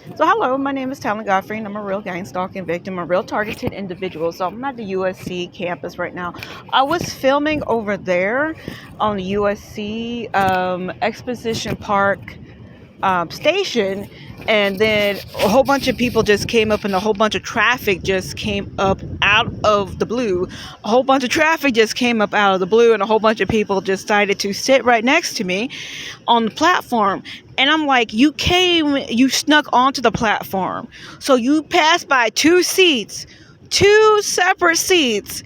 So hello, my name is TALAN GODFREY, and I'm a real gang stalking victim, a real targeted individual. So I'm at the USC campus right now. I was filming over there on the USC Exposition Park station, and then a whole bunch of people just came up, and a whole bunch of traffic just came up out of the blue. A whole bunch of traffic just came up out of the blue, and a whole bunch of people decided to sit right next to me on the platform. And I'm like, you snuck onto the platform, so you passed by two separate seats,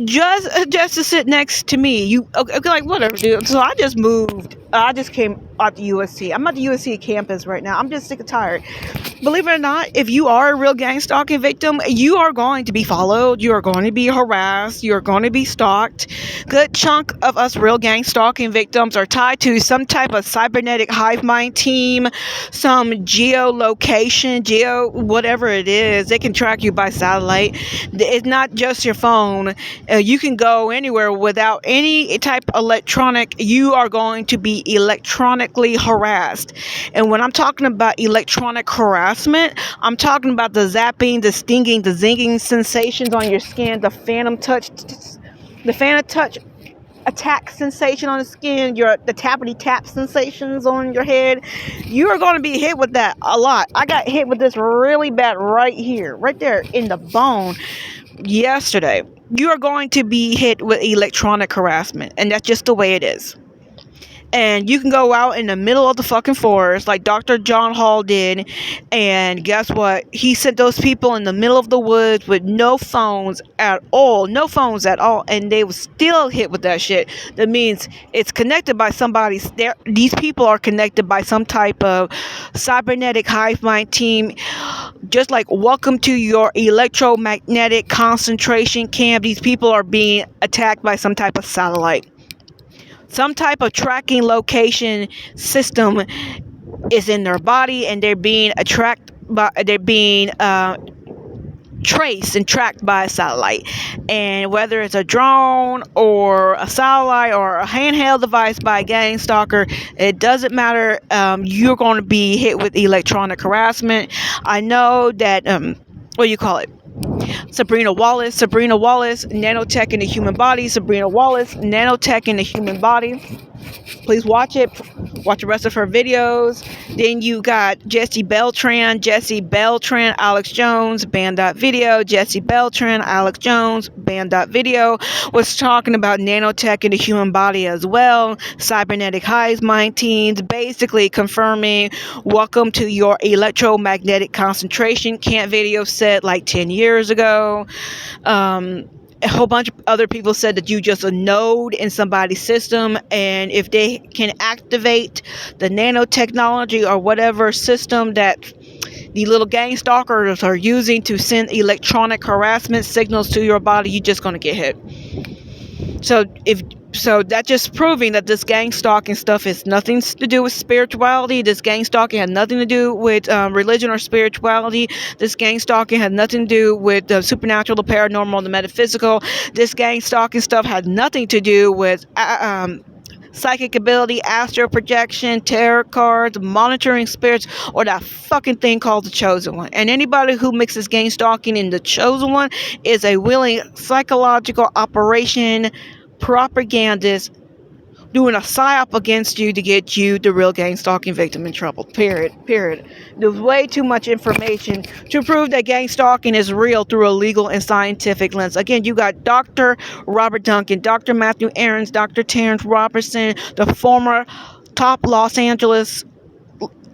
just to sit next to me. You okay, like, whatever, dude. So I just moved. I just came out the USC. I'm at the USC campus right now. I'm just sick and tired. Believe it or not, if you are a real gang stalking victim, you are going to be followed. You are going to be harassed. You are going to be stalked. Good chunk of us real gang stalking victims are tied to some type of cybernetic hive mind team, some geolocation, whatever it is. They can track you by satellite. It's not just your phone. You can go anywhere without any type of electronic. You are going to be electronically harassed. And when I'm talking about electronic harassment, I'm talking about the zapping, the stinging, the zinging sensations on your skin, the phantom touch attack sensation on the skin, the tappity tap sensations on your head. You are going to be hit with that a lot. I got hit with this really bad right here, right there in the bone yesterday. You are going to be hit with electronic harassment, and that's just the way it is. And you can go out in the middle of the fucking forest like Dr. John Hall did, and guess what? He sent those people in the middle of the woods with no phones at all, and they were still hit with that shit. That means it's connected by somebody. These people are connected by some type of cybernetic hive mind team, just like welcome to your electromagnetic concentration camp. These people are being attacked by some type of satellite. Some type of tracking location system is in their body, and they're being traced and tracked by a satellite. And whether it's a drone or a satellite or a handheld device by a gang stalker, it doesn't matter. You're going to be hit with electronic harassment. I know that what do you call it? Sabrina Wallace, nanotech in the human body. Sabrina Wallace, nanotech in the human body. Please watch it. Watch the rest of her videos. Then you got Jesse Beltran, Alex Jones, band.video. Jesse Beltran, Alex Jones, band.video was talking about nanotech in the human body as well. Cybernetic hive mind teams, basically confirming welcome to your electromagnetic concentration camp video set like 10 years ago. A whole bunch of other people said that you just a node in somebody's system, and if they can activate the nanotechnology or whatever system that the little gang stalkers are using to send electronic harassment signals to your body, you're just going to get hit. So that's just proving that this gang stalking stuff has nothing to do with spirituality. This gang stalking had nothing to do with religion or spirituality. This gang stalking had nothing to do with the supernatural, the paranormal, the metaphysical. This gang stalking stuff had nothing to do with psychic ability, astral projection, tarot cards, monitoring spirits, or that fucking thing called the Chosen One. And anybody who mixes gang stalking and the Chosen One is a willing psychological operation propagandist doing a psyop against you to get you, the real gang stalking victim, in trouble. Period. There's way too much information to prove that gang stalking is real through a legal and scientific lens. Again, you got Dr. Robert Duncan, Dr. Matthew Aarons, Dr. Terence Robertson, the former top Los Angeles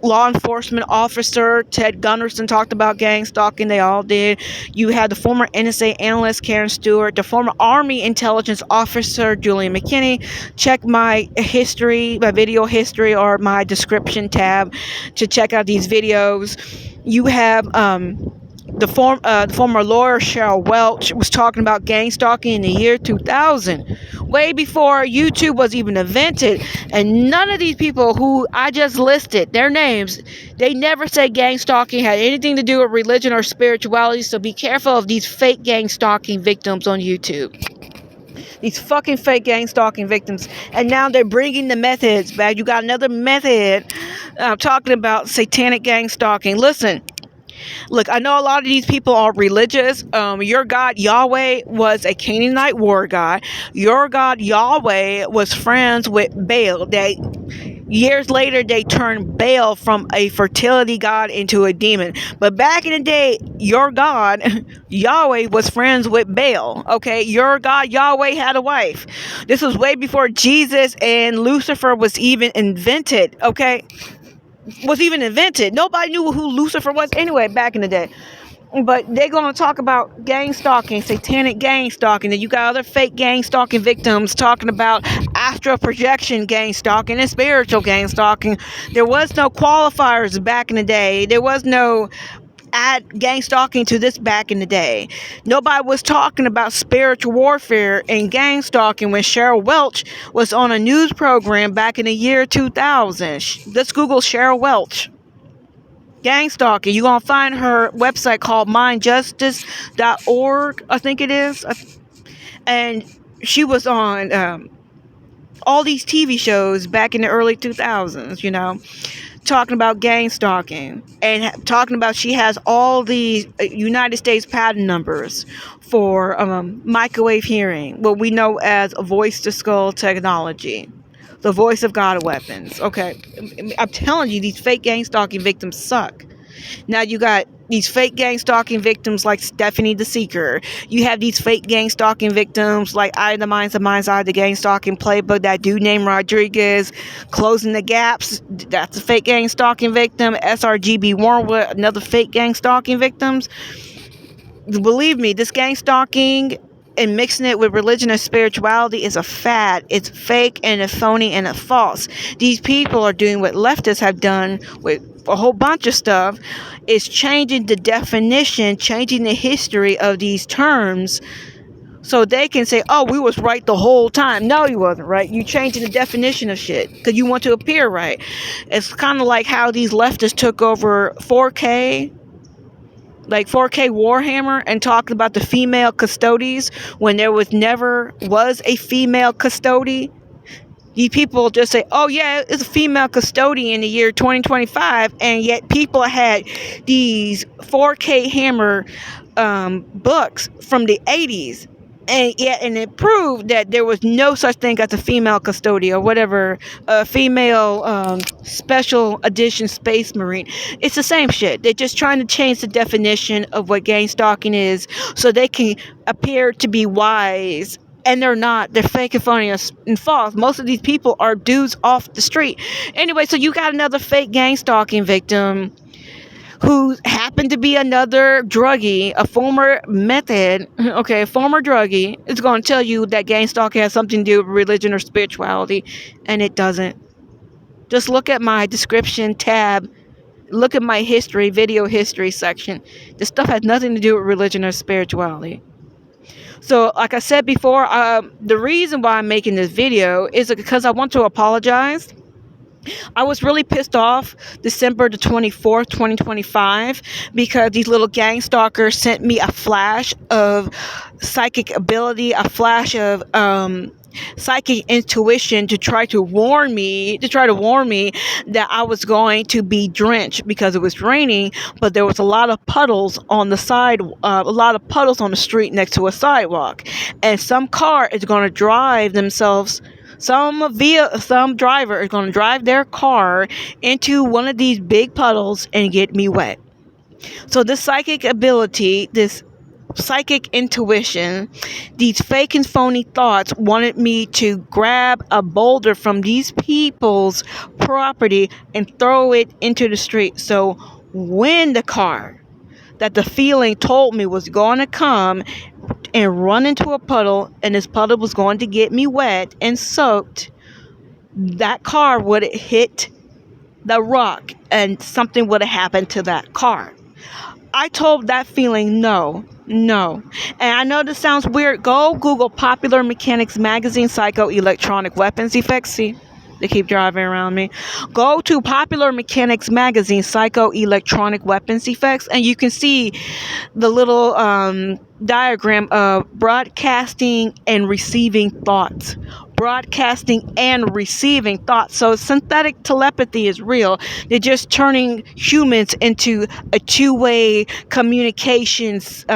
law enforcement officer Ted Gunderson talked about gang stalking. They all did. You had the former NSA analyst Karen Stewart, the former Army intelligence officer Julian McKinney. Check my history, my video history, or my description tab to check out these videos. You have the former lawyer Cheryl Welch was talking about gang stalking in the year 2000, way before YouTube was even invented. And none of these people who I just listed, their names, they never say gang stalking had anything to do with religion or spirituality. So be careful of these fake gang stalking victims on YouTube. These fucking fake gang stalking victims. And now they're bringing the methods back. You got another method talking about satanic gang stalking. Listen, look, I know a lot of these people are religious. Your God Yahweh was a Canaanite war god. Your God Yahweh was friends with Baal. Years later, they turned Baal from a fertility god into a demon. But back in the day, your God, Yahweh, was friends with Baal. Okay, your God, Yahweh, had a wife. This was way before Jesus and Lucifer was even invented. Okay, Nobody knew who Lucifer was anyway back in the day. But they're going to talk about gang stalking, satanic gang stalking. And you got other fake gang stalking victims talking about astral projection gang stalking and spiritual gang stalking. There was no qualifiers back in the day. There was no add gang stalking to this back in the day. Nobody was talking about spiritual warfare and gang stalking when Cheryl Welch was on a news program back in the year 2000. Let's Google Cheryl Welch gang stalking. You're gonna find her website called mindjustice.org, I think it is. And she was on all these TV shows back in the early 2000s, talking about gang stalking and talking about she has all these United States patent numbers for microwave hearing, what we know as a voice-to-skull technology. The voice of God weapons. Okay. I'm telling you, these fake gang stalking victims suck. Now you got these fake gang stalking victims like Stephanie the Seeker. You have these fake gang stalking victims like Eye of the Mind's Eye, the gang stalking playbook, that dude named Rodriguez, Closing the Gaps. That's a fake gang stalking victim. SRGB Warnwood, another fake gang stalking victims. Believe me, this gang stalking and mixing it with religion and spirituality is a fad. It's fake and it's phony and it's false. These people are doing what leftists have done with a whole bunch of stuff. It's changing the definition, changing the history of these terms so they can say, oh, we was right the whole time. No, you wasn't right. You changing the definition of shit because you want to appear right. It's kind of like how these leftists took over 4K, like 4K Warhammer, and talking about the female custodies when there never was a female custody. These people just say, oh yeah, it's a female custody in the year 2025, and yet people had these 4K Hammer books from the 80s, and it proved that there was no such thing as a female custody or whatever, a female special edition space marine. It's the same shit. They're just trying to change the definition of what gang stalking is so they can appear to be wise. And they're not. They're fake and phony and false. Most of these people are dudes off the street. Anyway, so you got another fake gang stalking victim who happened to be another druggie, a former method, a former druggie, is going to tell you that gang stalking has something to do with religion or spirituality, and it doesn't. Just look at my description tab. Look at my history, video history section. This stuff has nothing to do with religion or spirituality. So, like I said before, the reason why I'm making this video is because I want to apologize. I was really pissed off December the 24th, 2025, because these little gang stalkers sent me a flash of psychic ability, a flash of psychic intuition to try to warn me that I was going to be drenched because it was raining, but there was a lot of puddles on the side, a lot of puddles on the street next to a sidewalk, and some car is going to drive themselves. Some driver is going to drive their car into one of these big puddles and get me wet. So this psychic ability, this psychic intuition, these fake and phony thoughts wanted me to grab a boulder from these people's property and throw it into the street. So when the car that the feeling told me was going to come and run into a puddle, and this puddle was going to get me wet and soaked, that car would have hit the rock and something would have happened to that car. I told that feeling no. And I know this sounds weird. Go Google Popular Mechanics Magazine Psycho Electronic Weapons Effects. See, They keep driving around me. Go to Popular Mechanics Magazine, Psycho-Electronic Weapons Effects, and you can see the little diagram of broadcasting and receiving thoughts. Broadcasting and receiving thoughts. So synthetic telepathy is real. They're just turning humans into a two-way communications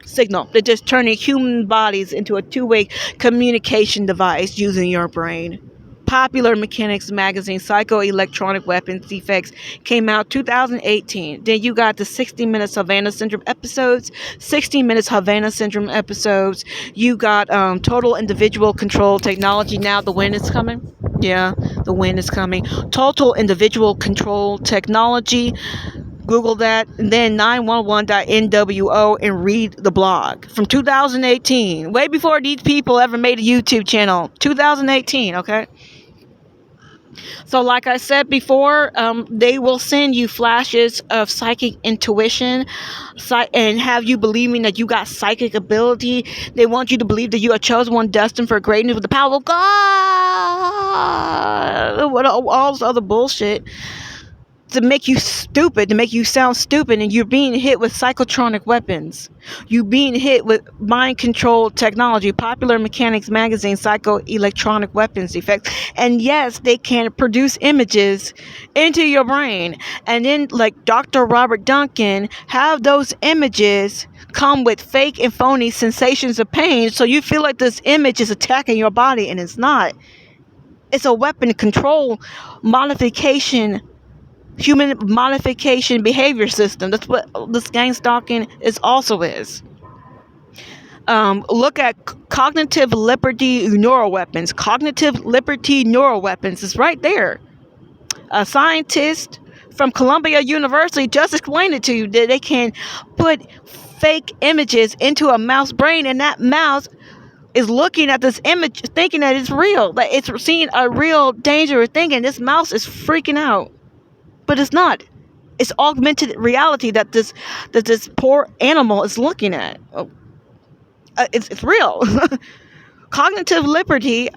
signal. They're just turning human bodies into a two-way communication device using your brain. Popular Mechanics Magazine, Psycho-Electronic Weapons Effects, came out 2018. Then you got the 60 Minutes Havana Syndrome episodes, 60 Minutes Havana Syndrome episodes. You got Total Individual Control Technology. Now the wind is coming. Yeah, the wind is coming. Total Individual Control Technology. Google that, and then 911.nwo and read the blog from 2018, way before these people ever made a YouTube channel. 2018, okay? So like I said before, they will send you flashes of psychic intuition and have you believing that you got psychic ability. They want you to believe that you are chosen one, destined for greatness with the power of God. What all this other bullshit to make you stupid, to make you sound stupid, and you're being hit with psychotronic weapons. You're being hit with mind control technology. Popular Mechanics Magazine, Psycho-Electronic Weapons Effects. And yes, they can produce images into your brain. And then, like Dr. Robert Duncan, have those images come with fake and phony sensations of pain, so you feel like this image is attacking your body, and it's not. It's a weapon control modification, human modification behavior system. That's what this gang stalking is. Look at cognitive liberty neuroweapons. Cognitive liberty neuroweapons is right there. A scientist from Columbia University just explained it to you that they can put fake images into a mouse brain, and that mouse is looking at this image thinking that it's real, that it's seeing a real dangerous thing, and this mouse is freaking out. But it's not. It's augmented reality that this poor animal is looking at. It's real. Cognitive liberty,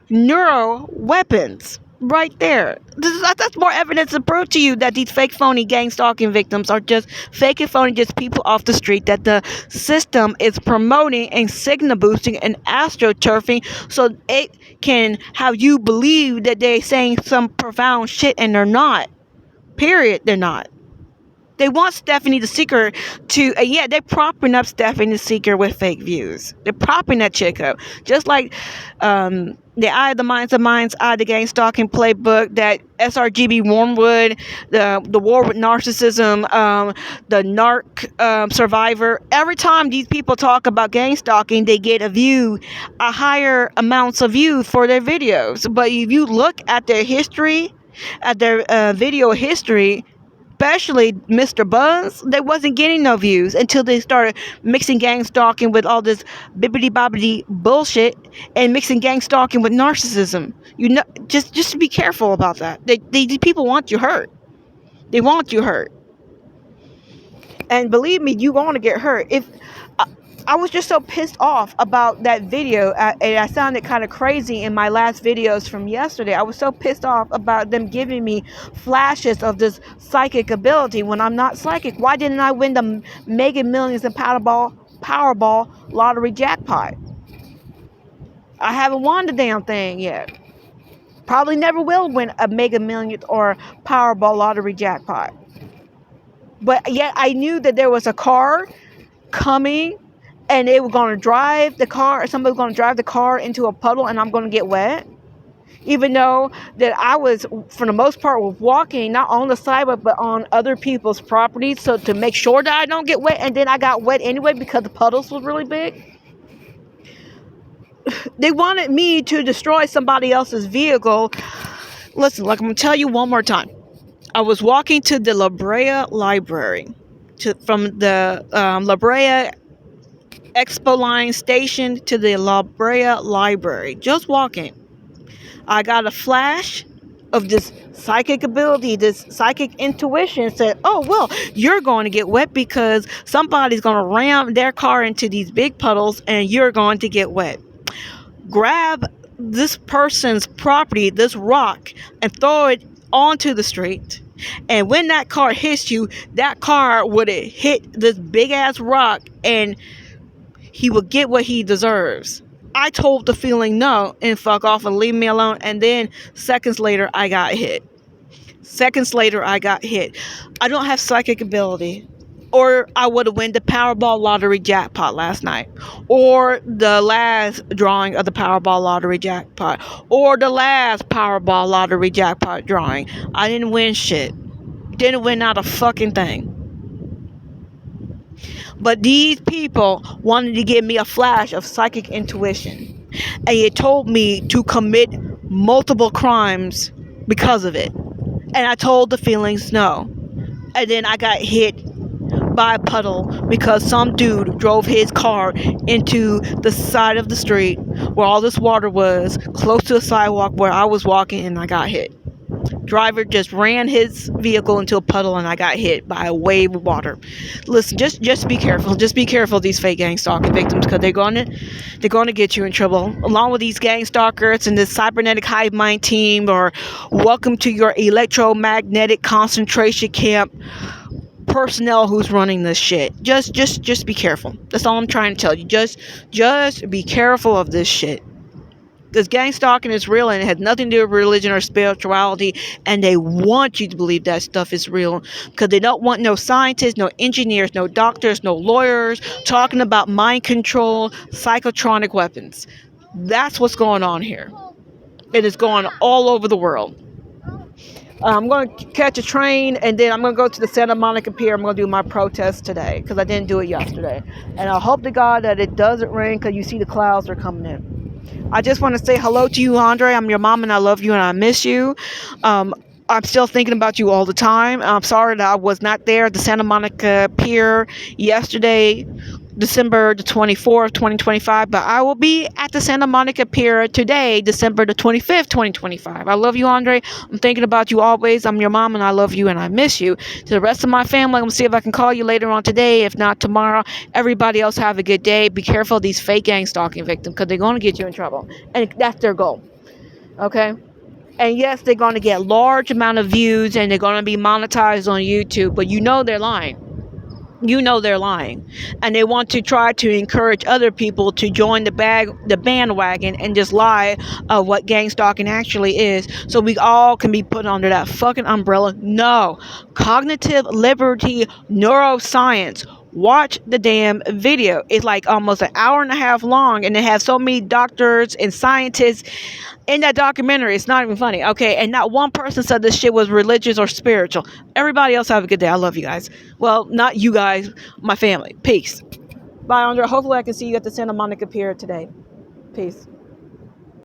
neuro weapons, right there. That's more evidence to prove to you that these fake, phony gang stalking victims are just fake and phony, just people off the street. That the system is promoting and signal boosting and astroturfing, so it can have you believe that they're saying some profound shit, and they're not. Period, they're not. They want Stephanie the Seeker to, they're propping up Stephanie the Seeker with fake views. They're propping that chick up. Just like the Eye of the Minds of Minds, Eye of the Gang Stalking Playbook, that SRGB Wormwood, the War with Narcissism, the Narc Survivor. Every time these people talk about gang stalking, they get a higher amounts of views for their videos. But if you look at their history, at their video history, especially Mr. Buzz, they wasn't getting no views until they started mixing gang stalking with all this bibbity bobbity bullshit and mixing gang stalking with narcissism. You know, just be careful about that. These people want you hurt. They want you hurt. And believe me, you want to get hurt. If I was just so pissed off about that video, and I sounded kind of crazy in my last videos from yesterday. I was so pissed off about them giving me flashes of this psychic ability when I'm not psychic. Why didn't I win the Mega Millions and Powerball lottery jackpot? I haven't won the damn thing yet. Probably never will win a Mega Millions or Powerball lottery jackpot. But yet I knew that there was a car coming, and they were going to drive the car, somebody was going to drive the car into a puddle, and I'm going to get wet. Even though that I was, for the most part, was walking not on the sidewalk, but on other people's property, so to make sure that I don't get wet, and then I got wet anyway because the puddles was really big. They wanted me to destroy somebody else's vehicle. Listen, like I'm going to tell you one more time. I was walking to the La Brea Library, from the La Brea Expo Line station to the La Brea Library. Just walking. I got a flash of this psychic ability, this psychic intuition. Said, oh, well, you're going to get wet because somebody's going to ram their car into these big puddles and you're going to get wet. Grab this person's property, this rock, and throw it onto the street. And when that car hits you, that car would have hit this big ass rock, and he would get what he deserves. I told the feeling no and fuck off and leave me alone. And then seconds later, I got hit. I don't have psychic ability. Or I would have won the Powerball lottery jackpot last night. Or the last drawing of the Powerball lottery jackpot. Or the last Powerball lottery jackpot drawing. I didn't win shit. Didn't win not a fucking thing. But these people wanted to give me a flash of psychic intuition. And it told me to commit multiple crimes because of it. And I told the feelings no. And then I got hit by a puddle because some dude drove his car into the side of the street where all this water was, close to the sidewalk where I was walking, and I got hit. Driver just ran his vehicle into a puddle, and I got hit by a wave of water. Listen, just be careful. Just be careful of these fake gang stalking victims, because they're going to get you in trouble. Along with these gang stalkers and this cybernetic hive mind team, or welcome to your electromagnetic concentration camp personnel who's running this shit. Just be careful. That's all I'm trying to tell you. Just be careful of this shit. Because gang stalking is real, and it has nothing to do with religion or spirituality, and they want you to believe that stuff is real because they don't want no scientists, no engineers, no doctors, no lawyers talking about mind control, psychotronic weapons. That's what's going on here. It is going all over the world. I'm going to catch a train, and then I'm going to go to the Santa Monica Pier. I'm going to do my protest today because I didn't do it yesterday. And I hope to God that it doesn't rain, because you see the clouds are coming in. I just want to say hello to you, Andre. I'm your mom, and I love you, and I miss you. I'm still thinking about you all the time. I'm sorry that I was not there at the Santa Monica Pier yesterday, December the 24th, 2025, but I will be at the Santa Monica Pier today, December the 25th, 2025. I love you, Andre. I'm thinking about you always. I'm your mom, and I love you, and I miss you. To the rest of my family, I'm going to see if I can call you later on today. If not, tomorrow. Everybody else, have a good day. Be careful of these fake gang stalking victims, because they're going to get you in trouble, and that's their goal. Okay? And yes, they're going to get large amount of views, and they're going to be monetized on YouTube, but you know they're lying. You know they're lying, and they want to try to encourage other people to join the bandwagon and just lie of what gang stalking actually is, so we all can be put under that fucking umbrella. No, cognitive liberty, neuroscience. Watch the damn video. It's like almost an hour and a half long, and they have so many doctors and scientists in that documentary. It's not even funny. Okay, and not one person said this shit was religious or spiritual. Everybody else, have a good day. I love you guys. Well, not you guys, my family. Peace. Bye, Andre. Hopefully I can see you at the Santa Monica Pier today. Peace.